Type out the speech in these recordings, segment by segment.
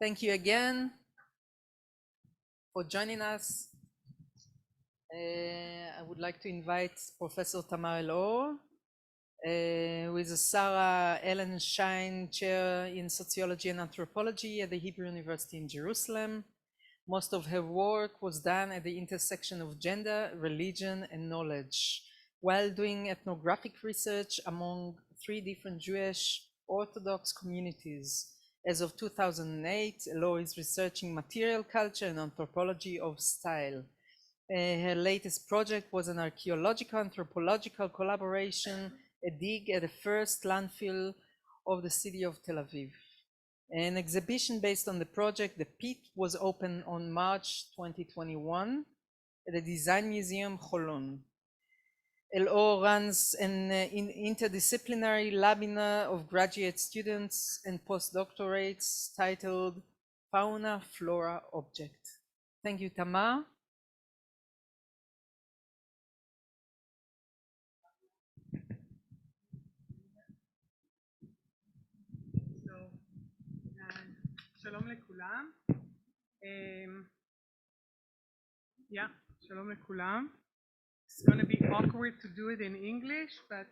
Thank you again for joining us. I would like to invite Professor Tamar Elor, who is a Sarah Ellen Shine Chair in Sociology and Anthropology at the Hebrew University in Jerusalem. Most of her work was done at the intersection of gender, religion, and knowledge, while doing ethnographic research among 3 different Jewish Orthodox communities. As of 2008, Elor is researching material culture and anthropology of style. Her latest project was an archaeological anthropological collaboration, a dig at the first landfill of the city of Tel Aviv. An exhibition based on the project, The Pit, was opened on March 2021 at the Design Museum Holon. Elor runs an interdisciplinary webinar of graduate students and postdoctorates titled Fauna, Flora, Object. Thank you, Tamar. שלום לכולם. שלום לכולם. It's going to be awkward to do it in English, but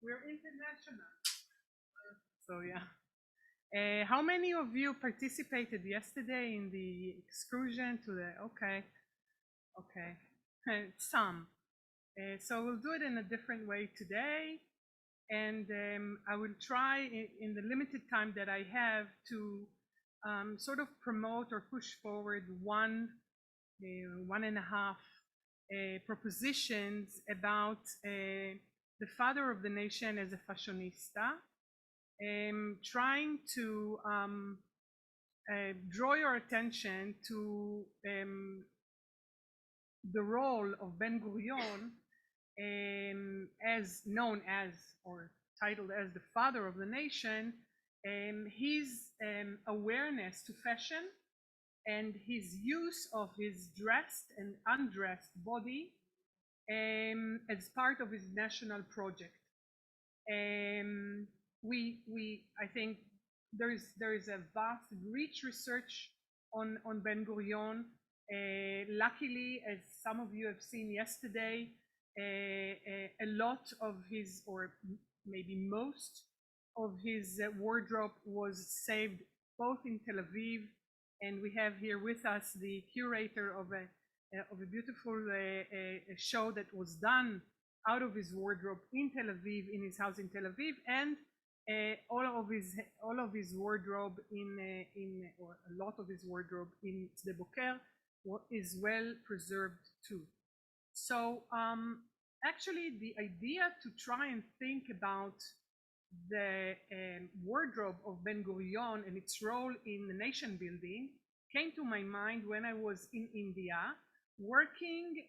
we're international. So yeah. How many of you participated yesterday in the excursion to the, okay. Some. So we'll do it in a different way today. And I will try in the limited time that I have to sort of promote or push forward one and a half propositions about the father of the nation as a fashionista, trying to draw your attention to the role of Ben Gurion, as known as or titled as the father of the nation, his awareness to fashion and his use of his dressed and undressed body as part of his national project. I think there is a vast, rich research on Ben Gurion. Luckily, as some of you have seen yesterday, a lot of his, or maybe most of his wardrobe was saved both in Tel Aviv, and we have here with us the curator of a beautiful show that was done out of his wardrobe in Tel Aviv, in his house in Tel Aviv, and all of his wardrobe or a lot of his wardrobe in Sde Boker is well preserved too. So actually the idea to try and think about the wardrobe of Ben Gurion and its role in the nation building came to my mind when I was in India working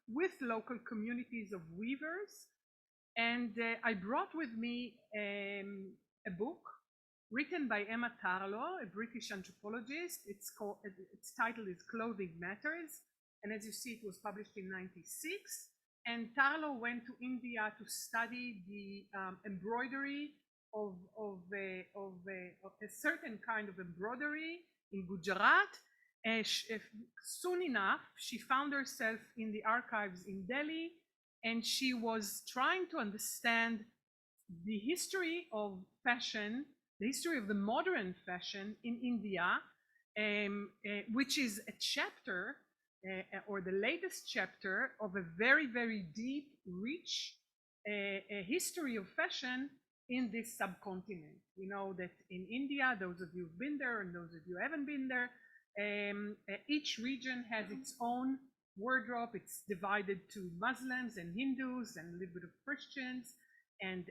with local communities of weavers, and I brought with me a book written by Emma Tarlo, a British anthropologist. Its title is Clothing Matters, and as you see, it was published in '96. And Tarlo went to India to study the embroidery of a certain kind of embroidery in Gujarat. Soon enough, she found herself in the archives in Delhi, and she was trying to understand the history of fashion, the history of the modern fashion in India, which is a chapter or the latest chapter of a very, very deep, rich history of fashion in this subcontinent. We know that in India, those of you who've been there and those of you who haven't been there, each region has its own wardrobe. It's divided to Muslims and Hindus and a little bit of Christians, and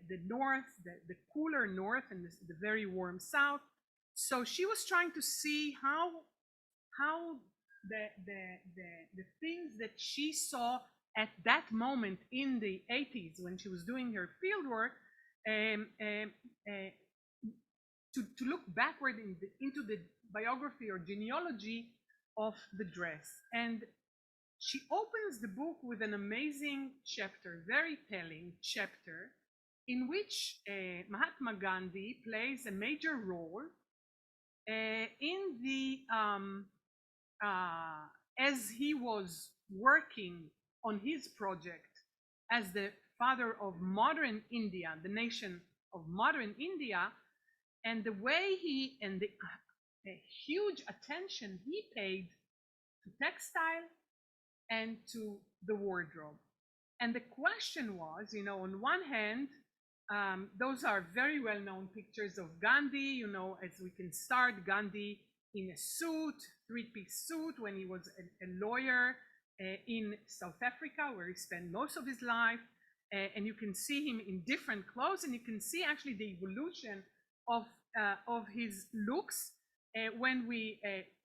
the north, the cooler north, and the very warm south. So she was trying to see how the things that she saw at that moment in the 80s when she was doing her fieldwork, to look backward into the biography or genealogy of the dress. And she opens the book with an amazing chapter, very telling chapter, in which Mahatma Gandhi plays a major role in the as he was working on his project as the father of modern India, the nation of modern India, and the way he and the huge attention he paid to textile and to the wardrobe. And the question was, you know, on one hand, those are very well-known pictures of Gandhi, you know, as we can start Gandhi in a suit, three-piece suit, when he was a lawyer in South Africa, where he spent most of his life. And you can see him in different clothes, and you can see actually the evolution of his looks when we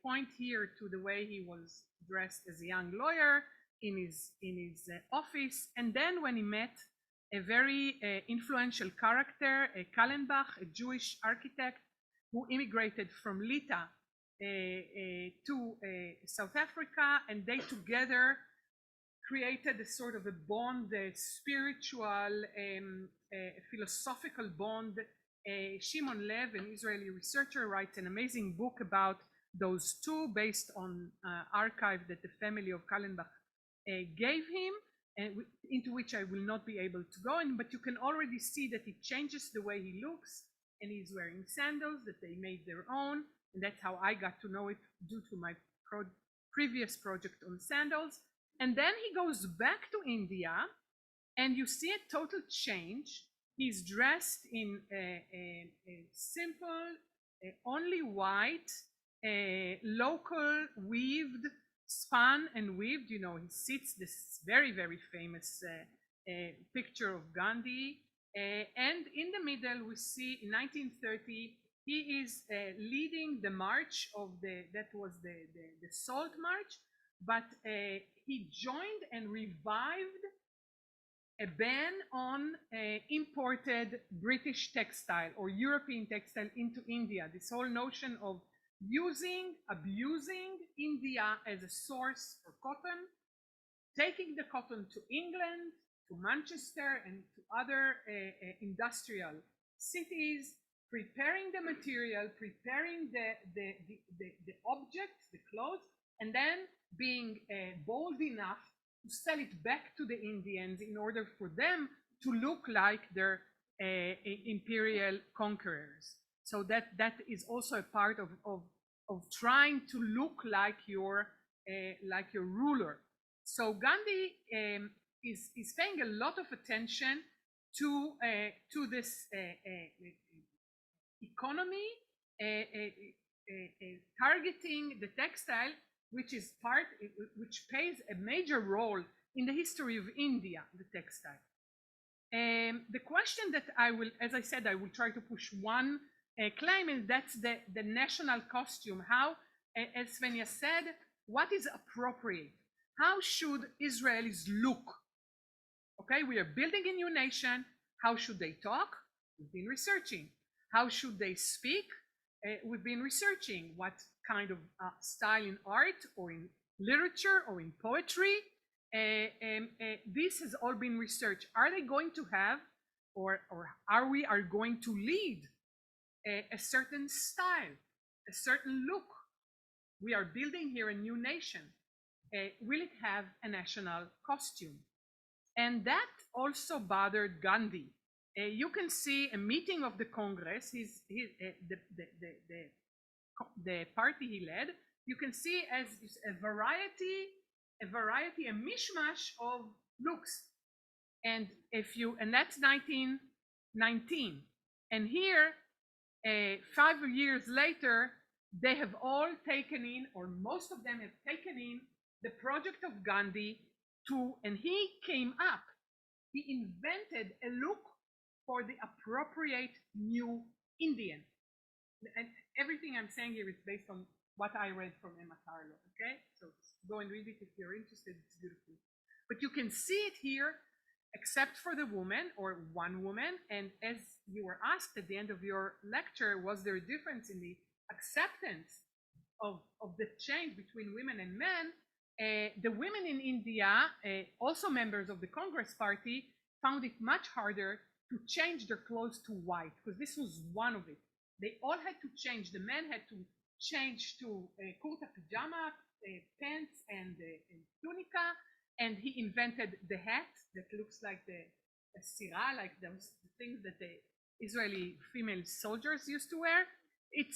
point here to the way he was dressed as a young lawyer in his office, and then when he met a very influential character, Kallenbach, a Jewish architect who immigrated from Lita to South Africa, and they together created a sort of a bond, a spiritual, philosophical bond. Shimon Lev, an Israeli researcher, writes an amazing book about those two based on archive that the family of Kallenbach gave him, and into which I will not be able to go in, but you can already see that it changes the way he looks, and he's wearing sandals that they made their own, and that's how I got to know it due to my previous project on sandals. And then he goes back to India, and you see a total change. He's dressed in a simple, only white, local weaved, spun and weaved. You know, he sits this very, very famous picture of Gandhi. And in the middle, we see in 1930, he is leading the march of that was the Salt March, but he joined and revived a ban on imported British textile or European textile into India. This whole notion of abusing India as a source for cotton, taking the cotton to England, to Manchester, and to other industrial cities, preparing the material, preparing the objects, the clothes, and then being bold enough to sell it back to the Indians in order for them to look like their imperial conquerors. So that is also a part of trying to look like your ruler. So Gandhi is paying a lot of attention to this economy, targeting the textile, which plays a major role in the history of India, the textile. The question that I will, as I said, I will try to push one claim, and that's the national costume. How, as Svenja said, what is appropriate? How should Israelis look? Okay, we are building a new nation. How should they talk? We've been researching. How should they speak? We've been researching what kind of style in art or in literature or in poetry. This has all been researched. Are they going to have, or are we going to lead a certain style, a certain look? We are building here a new nation. Will it have a national costume? And that also bothered Gandhi. You can see a meeting of the Congress, the party he led. You can see as a variety, a mishmash of looks. And that's 1919. And here, 5 years later, they have all taken in, or most of them have taken in, the project of Gandhi and he came up. He invented a look for the appropriate new Indian. And everything I'm saying here is based on what I read from Emma Tarlo, okay? So go and read it if you're interested, it's beautiful. But you can see it here, except for the woman, or one woman, and as you were asked at the end of your lecture, was there a difference in the acceptance of the change between women and men? The women in India, also members of the Congress Party, found it much harder to change their clothes to white, because this was one of it. They all had to change. The men had to change to kurta pajama, pants, and tunica, and he invented the hat that looks like the sira, like those things that the Israeli female soldiers used to wear. It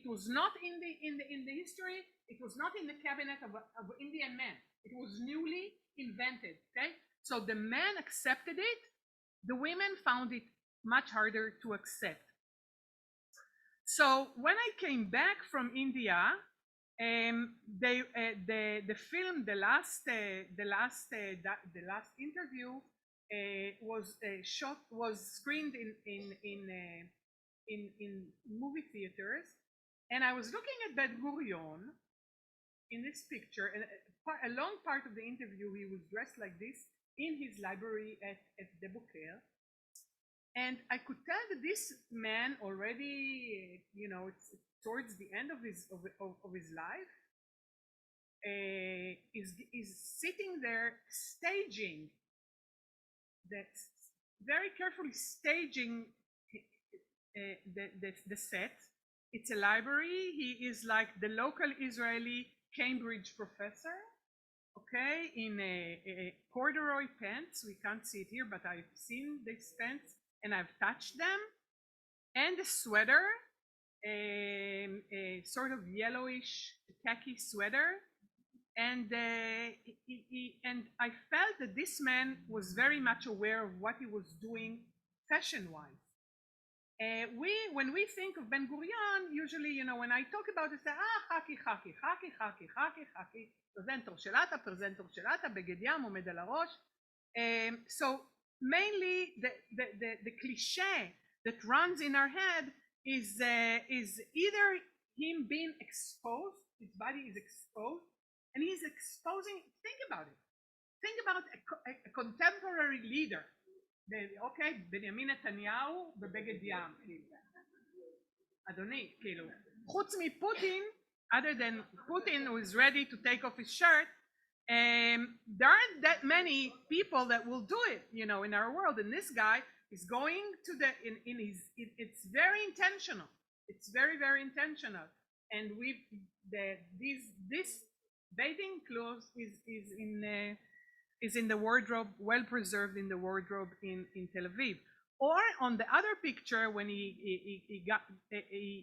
was not in the history. It was not in the cabinet of Indian men. It was newly invented. Okay, so the men accepted it. The women found it much harder to accept. So when I came back from India, the film, the last interview was screened in movie theaters, and I was looking at that Gurion in this picture, and a long part of the interview he was dressed like this in his library at the Boker, and I could tell that this man already, it's towards the end of his life, is sitting there staging, that very carefully staging the set. It's a library. He is like the local Israeli Cambridge professor, okay, in a corduroy pants. We can't see it here, but I've seen these pants and I've touched them, and a sweater, a sort of yellowish khaki sweater, and I felt that this man was very much aware of what he was doing fashion-wise. When we think of Ben Gurion, usually, when I talk about it, say, חכי, חכי, חכי, חכי, חכי, חכי, פרזנטור של עטה, בגד ים, עומד על הראש. So mainly the cliche that runs in our head is either him being exposed, his body is exposed, and he's exposing, think about it. Think about a contemporary leader. אוקיי, בנימין נתניהו בבגד ים, אדוני, כאילו, חוץ מפוטין, other than Putin who is ready to take off his shirt, there aren't that many people that will do it, in our world, and this guy is going to it's very intentional. It's very, very intentional, and this bathing clothes is in the wardrobe, well preserved in the wardrobe in Tel Aviv. Or on the other picture, when he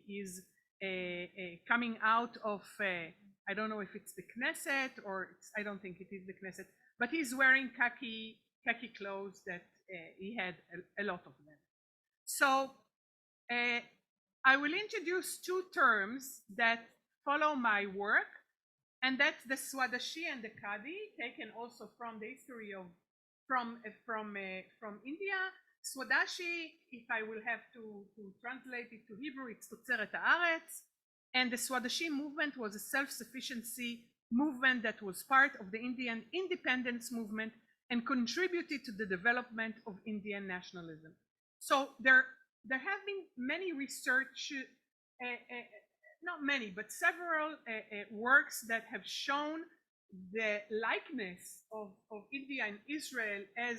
is coming out of, I don't know if it's the Knesset or I don't think it is the Knesset, but he's wearing khaki clothes that he had a lot of them. So I will introduce two terms that follow my work, and that's the Swadashi and the Kadi, taken also from the history of from India. Swadashi, if I will have to translate it to Hebrew, it's תוצרת הארץ, and the Swadashi movement was a self-sufficiency movement that was part of the Indian independence movement and contributed to the development of Indian nationalism. So there have been many research, not many, but several works that have shown the likeness of India and Israel as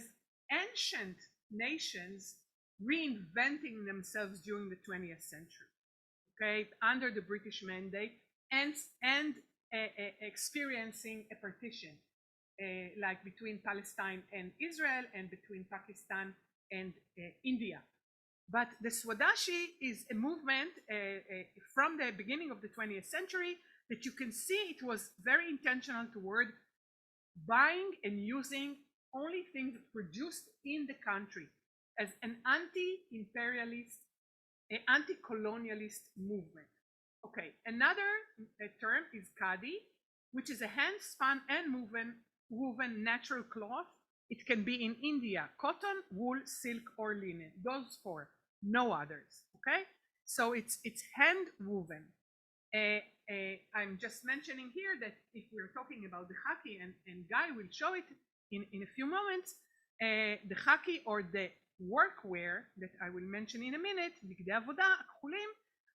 ancient nations reinventing themselves during the 20th century, okay, under the British mandate, and experiencing a partition, like between Palestine and Israel and between Pakistan and India. But the Swadashi is a movement from the beginning of the 20th century that you can see it was very intentional toward buying and using only things produced in the country as an anti-imperialist, anti-colonialist movement. Okay, another term is Kadi, which is a hand-spun and woven natural cloth. It can be in India, cotton, wool, silk, or linen. Those four. No others, okay? So it's hand woven. I'm just mentioning here that if we're talking about the khaki, and Guy will show it in a few moments, the khaki or the workwear that I will mention in a minute, בגדי עבודה, הכחולים,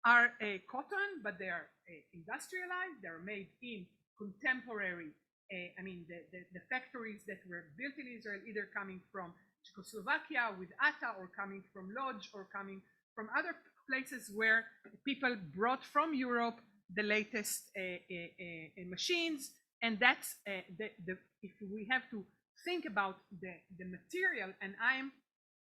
are cotton, but they are industrialized. They're made in contemporary I mean, the factories that were built in Israel, either coming from Czechoslovakia with ATA, or coming from Lodz, or coming from other places where people brought from Europe the latest machines. And that's if we have to think about the material, and I'm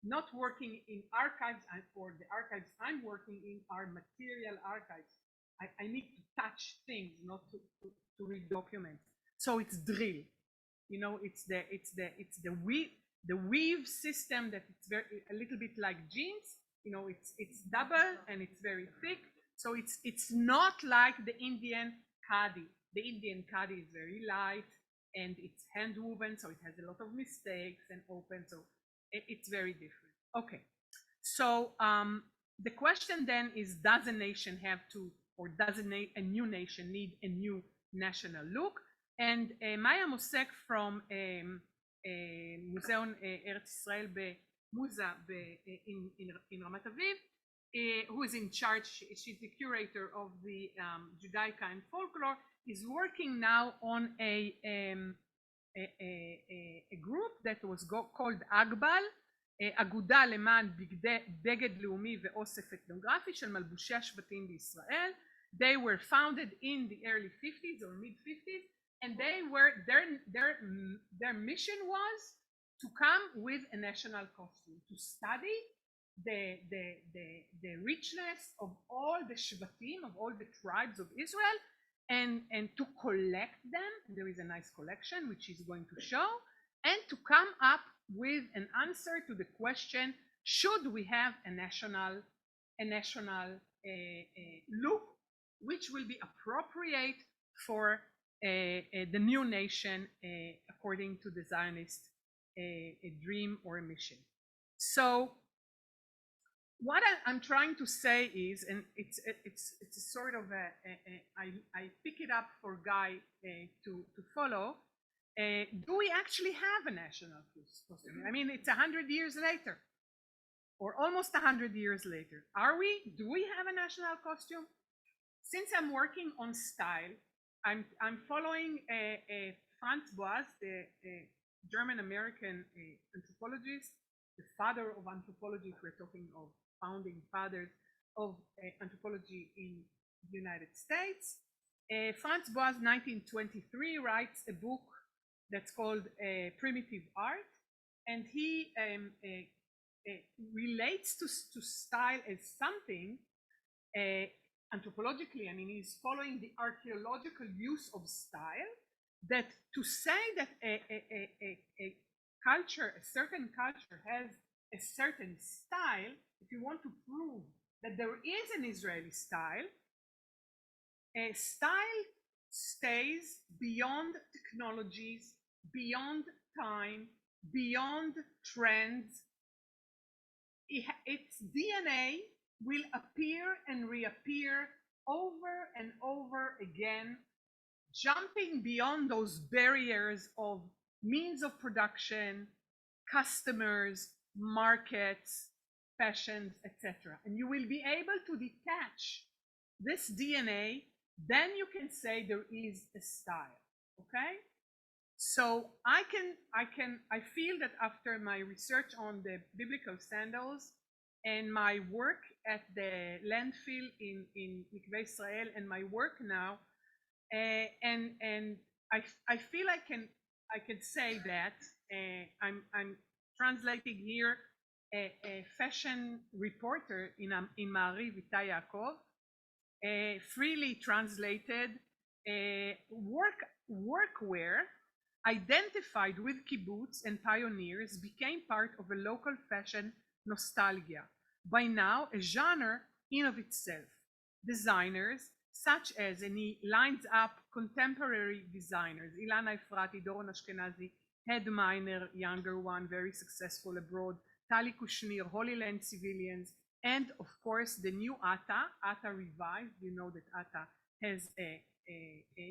not working in archives, for the archives I'm working in are material archives. I need to touch things, not to read documents. So it's drill, you know, it's the weave system that it's a little bit like jeans, you know, it's double and it's very thick. So it's not like the Indian khadi. The Indian khadi is very light and it's hand woven, so it has a lot of mistakes and open, so it's very different. Okay, so the question then is, does a nation have to, or does a new nation need a new national look? And Maya Mosek from Museum Eretz Israel במוזה in Ramat Aviv, who is in charge, she's the curator of the Judaica and folklore, is working now on a group that was called אגבל, אגודה למען בגד לאומי ואוסף אתנוגרפי של מלבושי השבטים בישראל. They were founded in the early 50s or mid 50s, and they were their mission was to come with a national costume, to study the richness of all the shvatim, of all the tribes of Israel, and to collect them. There is a nice collection which is going to show, and to come up with an answer to the question, should we have a national look which will be appropriate for the new nation according to the Zionist a dream or a mission. So what I'm trying to say is, and it's a sort of I pick it up for Guy to follow. Do we actually have a national costume? I mean, it's 100 years later, or almost 100 years later. Do we have a national costume? Since I'm working on style, I'm following Franz Boas, the German-American anthropologist, the father of anthropology, if we're talking of founding fathers of anthropology in the United States. Franz Boas, 1923, writes a book that's called Primitive Art, and he relates to style as something anthropologically. I mean, he's following the archaeological use of style, that to say that a culture, a certain culture has a certain style, if you want to prove that there is an Israeli style, a style stays beyond technologies, beyond time, beyond trends. Its DNA will appear and reappear over and over again, jumping beyond those barriers of means of production, customers, markets, fashions, etc. And you will be able to detach this DNA, then you can say there is a style. Okay? So I feel that after my research on the biblical sandals and my work at the landfill in Mikveh Israel and my work now, and I feel I can say that I'm translating here a fashion reporter in Ma'ariv, Itai Yaakov, freely translated, workwear identified with kibbutz and pioneers became part of a local fashion nostalgia. By now, a genre in of itself. Designers such as, and he lines up contemporary designers, Ilana Efrati, Doron Ashkenazi, Ed Miner, younger one, very successful abroad, Tali Kushnir, Holy Land Civilians, and of course the new Ata Revived, you know that Ata has a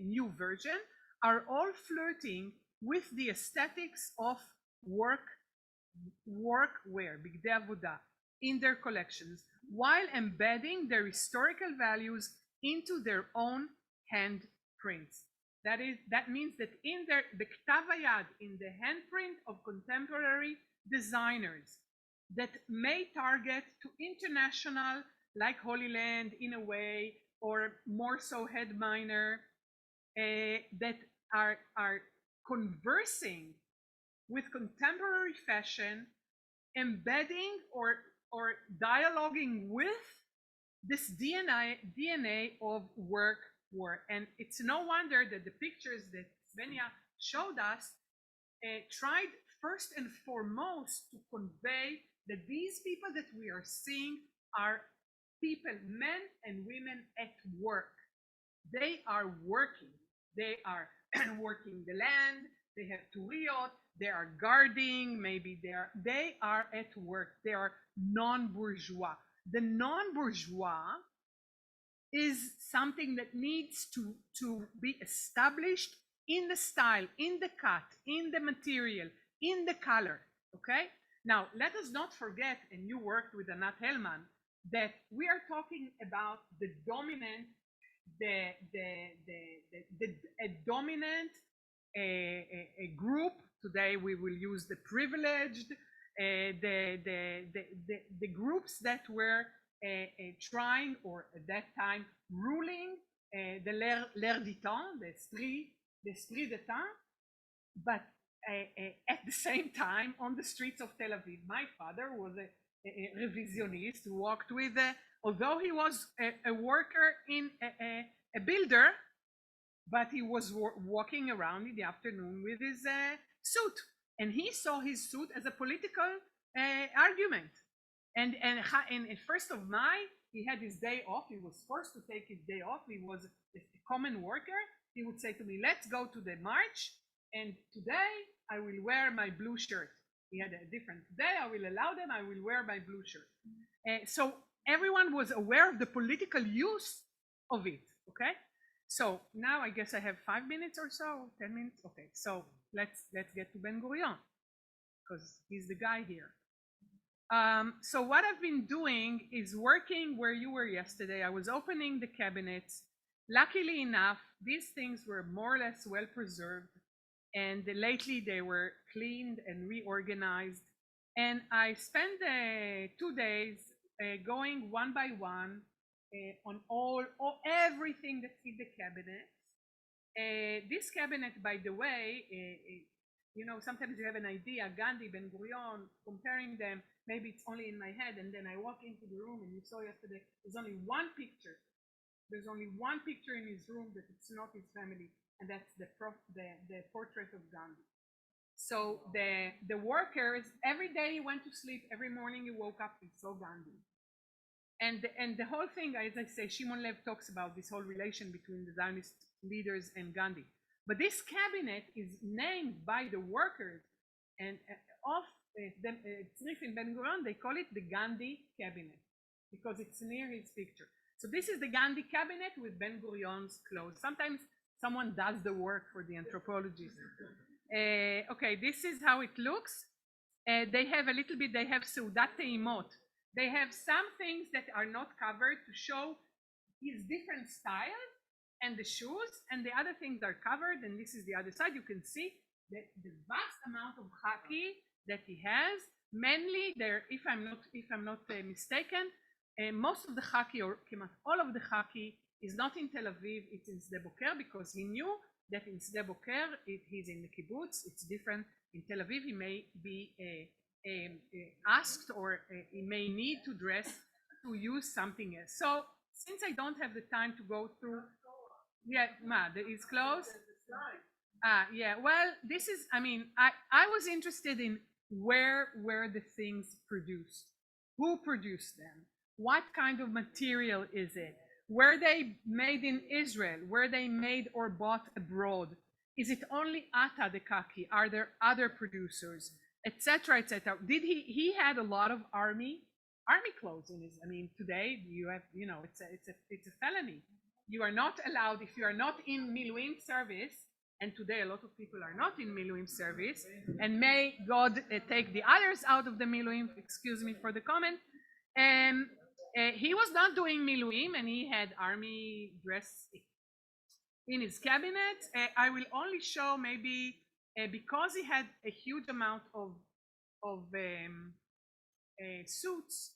new version, are all flirting with the aesthetics of workwear, bigdei avoda, in their collections, while embedding their historical values into their own handprints. That means that in their בכתב היד, in the handprint of contemporary designers that may target to international, like Holy Land in a way, or more so Headminer, that are conversing with contemporary fashion, embedding or dialoguing with this DNA of work war. And it's no wonder that the pictures that Svenja showed us tried first and foremost to convey that these people that we are seeing are people, men and women at work. They are working. They are working the land. They have turiyot. They are guarding. Maybe they are at work. They are non-bourgeois. The non-bourgeois is something that needs to be established in the style, in the cut, in the material, in the color. Okay? Now, let us not forget, and you worked with Anat Hellman, that we are talking about the dominant, a dominant a group. Today we will use the privileged, the groups that were trying, or at that time ruling, the l'air du temps, the street de temps, but at the same time on the streets of Tel Aviv. My father was a revisionist who walked with, although he was a worker in a builder, but he was walking around in the afternoon with his suit, and he saw his suit as a political argument. And 1st of May, he had his day off. He was forced to take his day off. He was a common worker. He would say to me, let's go to the march, and today I will wear my blue shirt. He had a different day. I will allow them. I will wear my blue shirt. So everyone was aware of the political use of it. Okay. So now I guess I have 5 minutes or so, 10 minutes. Okay. So let's get to Ben Gurion, because he's the guy here. So what I've been doing is working where you were yesterday. I was opening the cabinets. Luckily enough, these things were more or less well preserved, and lately they were cleaned and reorganized. And I spent 2 days going one by one on everything that's in the cabinet. This cabinet, by the way, you know, sometimes you have an idea, Gandhi, Ben Gurion, comparing them, maybe it's only in my head, and then I walk into the room, and you saw yesterday, there's only one picture. There's only one picture in his room that it's not his family, and that's the portrait of Gandhi. So the workers, every day he went to sleep, every morning he woke up, he saw Gandhi. And the whole thing, as I say, Shimon Lev talks about this whole relation between the Zionist leaders and Gandhi. But this cabinet is named by the workers, and of Tzrif in Ben Gurion, they call it the Gandhi cabinet, because it's near his picture. So this is the Gandhi cabinet with Ben Gurion's clothes. Sometimes someone does the work for the anthropologists. Okay, this is how it looks. They have a little bit, they have Seudat Teimot. They have some things that are not covered to show his different style and the shoes, and the other things are covered, and this is the other side. You can see the vast amount of khaki that he has. Mainly there, if I'm not mistaken, most of the khaki, or all of the khaki, is not in Tel Aviv, it's in Sde Boker, because he knew that in Sde Boker, he's in the kibbutz, it's different. In Tel Aviv, he may be asked, or he may need to dress to use something else. So since I don't have the time to go through, it's close. Yeah, well, this is, I mean, I was interested in where were the things produced, who produced them, what kind of material is it, were they made in Israel, were they made or bought abroad, is it only Ata the khaki, are there other producers, etc., etc. Did he had a lot of army clothes in his, I mean, today you have, you know, it's a felony. You are not allowed, if you are not in Miluim service, and today a lot of people are not in Miluim service, and may God take the others out of the Miluim, excuse me for the comment, he was not doing Miluim, and he had army dress. in his cabinet. I will only show maybe because he had a huge amount of suits.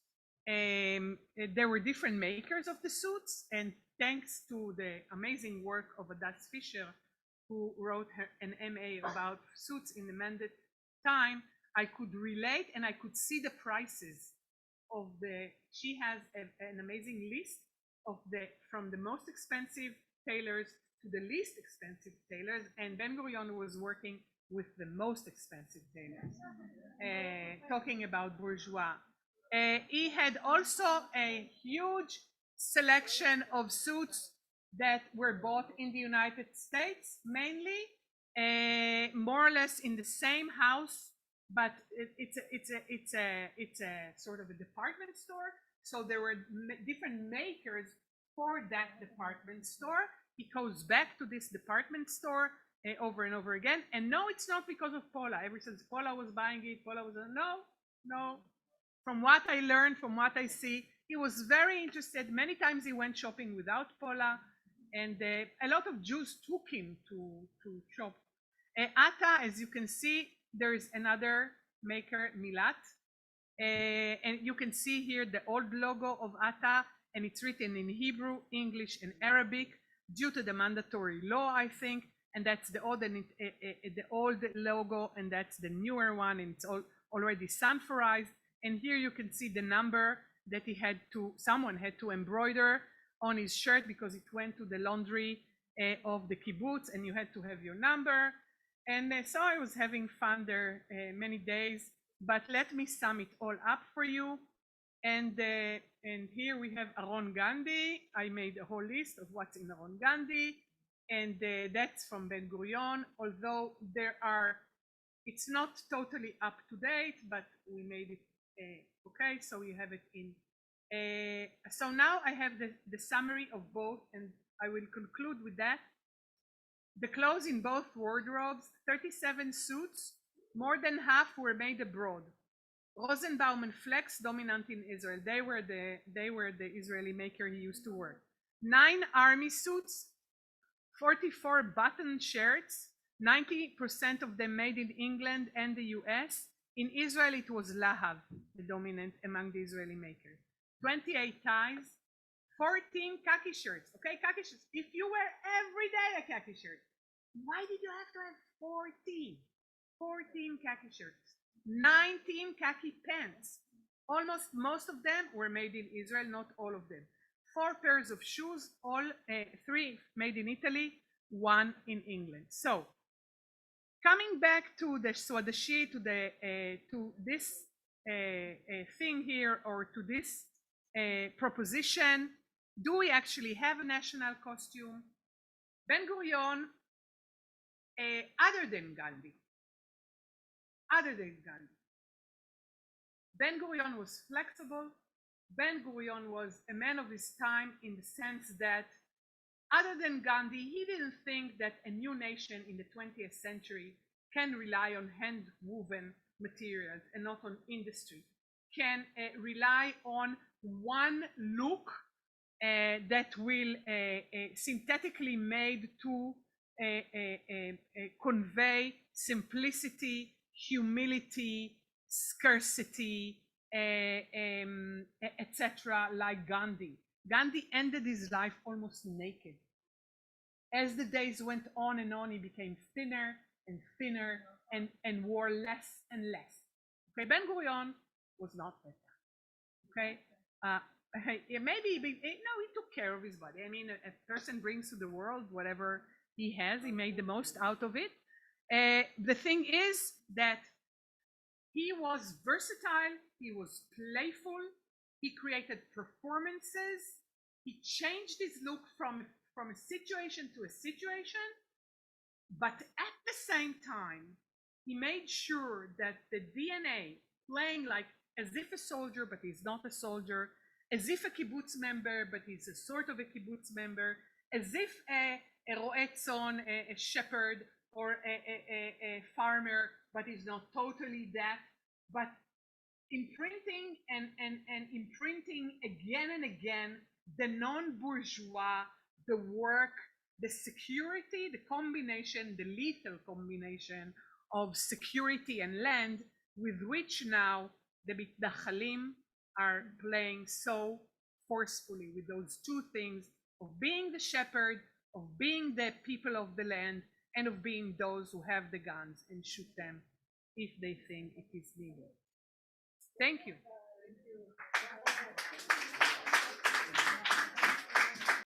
There were different makers of the suits, and thanks to the amazing work of Adas Fisher, who wrote an MA about suits in the mandate time, I could relate and I could see the prices of she has an amazing list of from the most expensive tailors to the least expensive tailors, and Ben Gurion was working with the most expensive tailors, talking about bourgeois. He had also a huge selection of suits that were bought in the United States, mainly, more or less in the same house, but it's a sort of a department store. So there were different makers for that department store. He goes back to this department store over and over again. And no, it's not because of Paula. Ever since Paula was buying it, Paula was no. From what I learned, from what I see, he was very interested. Many times he went shopping without Paula, and a lot of Jews took him to shop. Ata, as you can see, there is another maker, Milat, and you can see here the old logo of Ata, and it's written in Hebrew, English, and Arabic due to the mandatory law, I think. And that's the old logo, and that's the newer one, and it's already sanforized. And here you can see the number that someone had to embroider on his shirt because it went to the laundry of the kibbutz, and you had to have your number. And so I was having fun there many days, but let me sum it all up for you. And here we have Aron Gandhi. I made a whole list of what's in Aron Gandhi, and that's from Ben Gurion, although it's not totally up to date, but we made it okay, so you have it in. So now I have the summary of both, and I will conclude with that. The clothes in both wardrobes, 37 suits, more than half were made abroad. Rosenbaum and Flex dominant in Israel. They were the Israeli maker he used to work. 9 army suits, 44 button shirts, 90% of them made in England and the US. In Israel, it was Lahav, the dominant among the Israeli makers. 28 ties, 14 khaki shirts. Okay, khaki shirts. If you wear every day a khaki shirt, why did you have to have 14? 14 khaki shirts. 19 khaki pants. Almost most of them were made in Israel, not all of them. 4 pairs of shoes, 3 made in Italy, 1 in England. So, coming back to the Swadeshi, to this thing here, or to this proposition, do we actually have a national costume? Ben Gurion, other than Gandhi, Ben Gurion was flexible. Ben Gurion was a man of his time in the sense that, other than Gandhi, he didn't think that a new nation in the 20th century can rely on hand-woven materials and not on industry, can rely on one look that will synthetically made to convey simplicity, humility, scarcity, etc., like Gandhi. Gandhi ended his life almost naked. As the days went on and on, he became thinner and thinner and wore less and less. Okay, Ben Gurion was not like that. Okay, maybe he took care of his body. I mean, a person brings to the world whatever he has. He made the most out of it. The thing is that he was versatile. He was playful. He created performances. He changed his look from a situation to a situation. But at the same time, he made sure that the DNA, playing like as if a soldier, but he's not a soldier, as if a kibbutz member, but he's a sort of a kibbutz member, as if a roetzon, a shepherd, or a farmer, but he's not totally that, but imprinting and imprinting again and again the non-bourgeois, the work, the security, the combination, the lethal combination of security and land with which now the מתנחלים are playing so forcefully, with those two things of being the shepherd, of being the people of the land, and of being those who have the guns and shoot them if they think it is needed. Thank you.